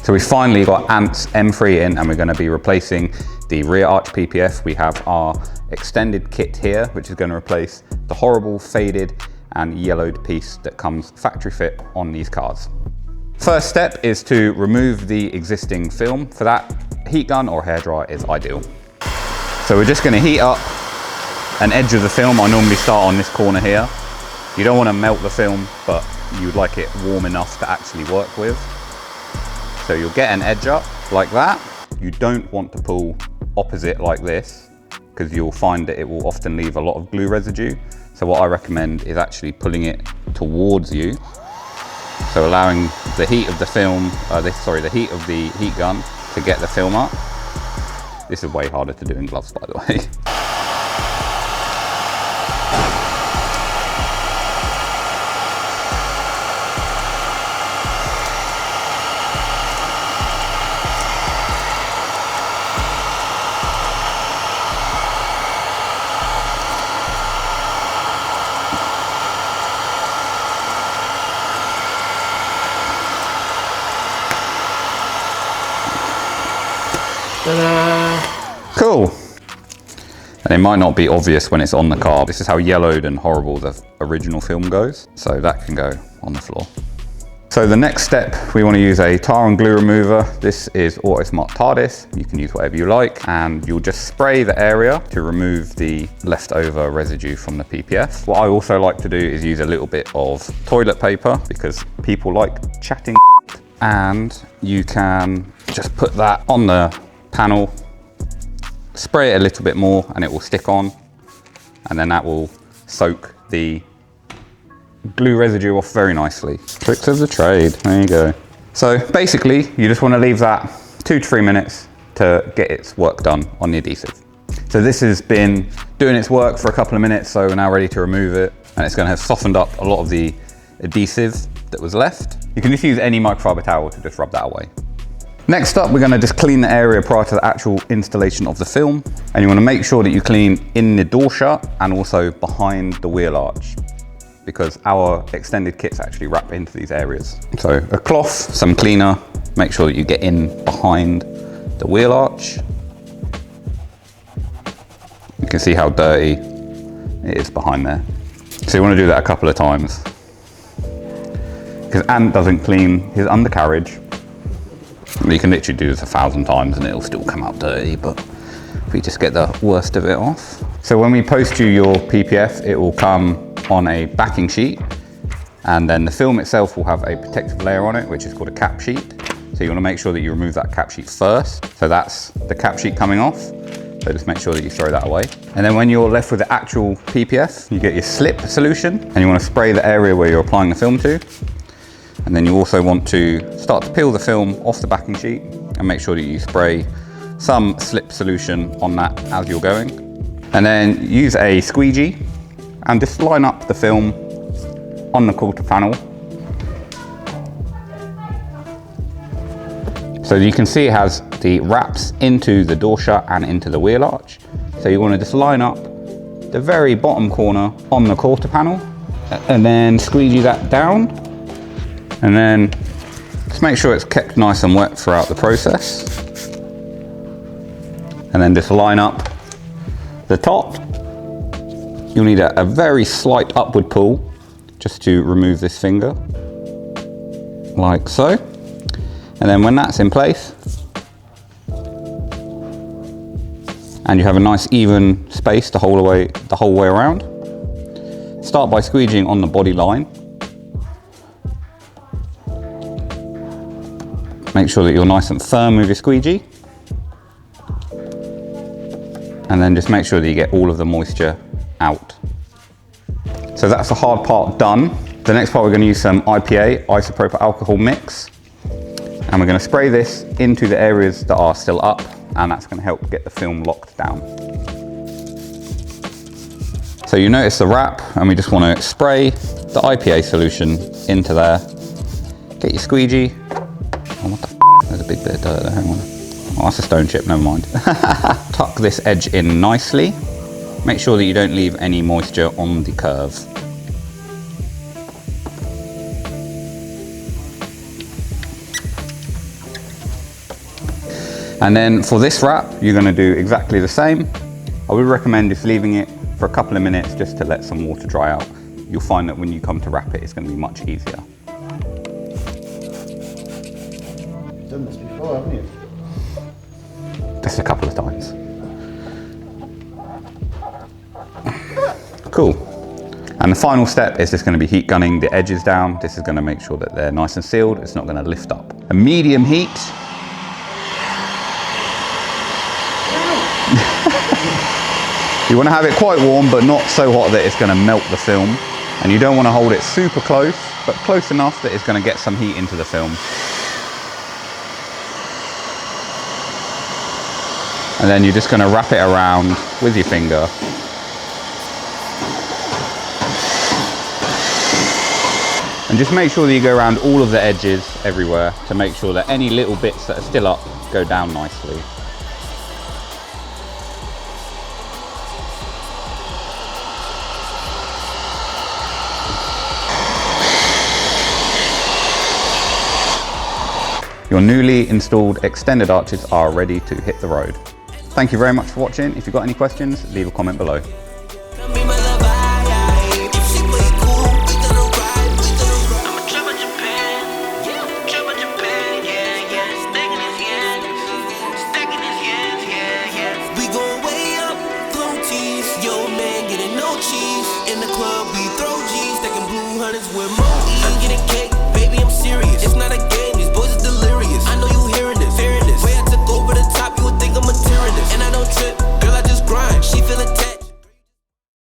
So we finally got Ant's M3 in, and we're going to be replacing the rear arch PPF. We have our extended kit here, which is going to replace the horrible faded and yellowed piece that comes factory fit on these cars. First step is to remove the existing film. For that, heat gun or hairdryer is ideal. So we're just going to heat up an edge of the film. I normally start on this corner here. You don't want to melt the film, but you'd like it warm enough to actually work with. So you'll get an edge up like that. You don't want to pull opposite like this, because you'll find that it will often leave a lot of glue residue. So what I recommend is actually pulling it towards you. So allowing the heat of the film, the heat of the heat gun to get the film up. This is way harder to do in gloves, by the way. Cool. And it might not be obvious when it's on the car. This is how yellowed and horrible the original film goes. So that can go on the floor. So the next step, we want to use a tar and glue remover. This is Auto Smart TARDIS. You can use whatever you like, and you'll just spray the area to remove the leftover residue from the PPF. What I also like to do is use a little bit of toilet paper, because people like chatting, and you can just put that on the panel, spray it a little bit more, and it will stick on, and then that will soak the glue residue off very nicely. Tricks of the trade, there you go. So basically, you just want to leave that 2 to 3 minutes to get its work done on the adhesive. So this has been doing its work for a couple of minutes, so we're now ready to remove it, and it's going to have softened up a lot of the adhesive that was left. You can just use any microfiber towel to just rub that away. Next up, we're going to just clean the area prior to the actual installation of the film. And you want to make sure that you clean in the door shut and also behind the wheel arch, because our extended kits actually wrap into these areas. So a cloth, some cleaner, make sure that you get in behind the wheel arch. You can see how dirty it is behind there. So you want to do that a couple of times, because Ant doesn't clean his undercarriage. You can literally do this 1,000 times and it'll still come out dirty, but if we just get the worst of it off. So when we post you your PPF, it will come on a backing sheet, and then the film itself will have a protective layer on it, which is called a cap sheet. So you want to make sure that you remove that cap sheet first. So that's the cap sheet coming off. So just make sure that you throw that away. And then when you're left with the actual PPF, you get your slip solution, and you want to spray the area where you're applying the film to. And then you also want to start to peel the film off the backing sheet, and make sure that you spray some slip solution on that as you're going. And then use a squeegee and just line up the film on the quarter panel. So you can see it has the wraps into the door shut and into the wheel arch. So you want to just line up the very bottom corner on the quarter panel, and then squeegee that down. And then just make sure it's kept nice and wet throughout the process. And then just line up the top. You'll need a very slight upward pull just to remove this finger, like so. And then when that's in place, and you have a nice even space the whole way around, start by squeegeeing on the body line. Make sure that you're nice and firm with your squeegee. And then just make sure that you get all of the moisture out. So that's the hard part done. The next part, we're going to use some IPA, isopropyl alcohol mix. And we're going to spray this into the areas that are still up, and that's going to help get the film locked down. So you notice the wrap, and we just want to spray the IPA solution into there. Get your squeegee. Oh, what the f? There's a big bit of dirt there, hang on. Oh, that's a stone chip, never mind. Tuck this edge in nicely. Make sure that you don't leave any moisture on the curve. And then for this wrap, you're gonna do exactly the same. I would recommend just leaving it for a couple of minutes just to let some water dry out. You'll find that when you come to wrap it, it's gonna be much easier. You've done this before, haven't you? Just a couple of times. Cool. And the final step is just going to be heat gunning the edges down. This is going to make sure that they're nice and sealed. It's not going to lift up. A medium heat. You want to have it quite warm, but not so hot that it's going to melt the film. And you don't want to hold it super close, but close enough that it's going to get some heat into the film. And then you're just going to wrap it around with your finger. And just make sure that you go around all of the edges everywhere to make sure that any little bits that are still up go down nicely. Your newly installed extended arches are ready to hit the road. Thank you very much for watching. If you've got any questions, leave a comment below. In the club, we throw G's, stacking blue hundreds with more E's. I'm getting cake, baby, I'm serious. It's not a game, these boys are delirious. I know you hearing this, way I took over the top, you would think I'm a terrorist. And I don't trip.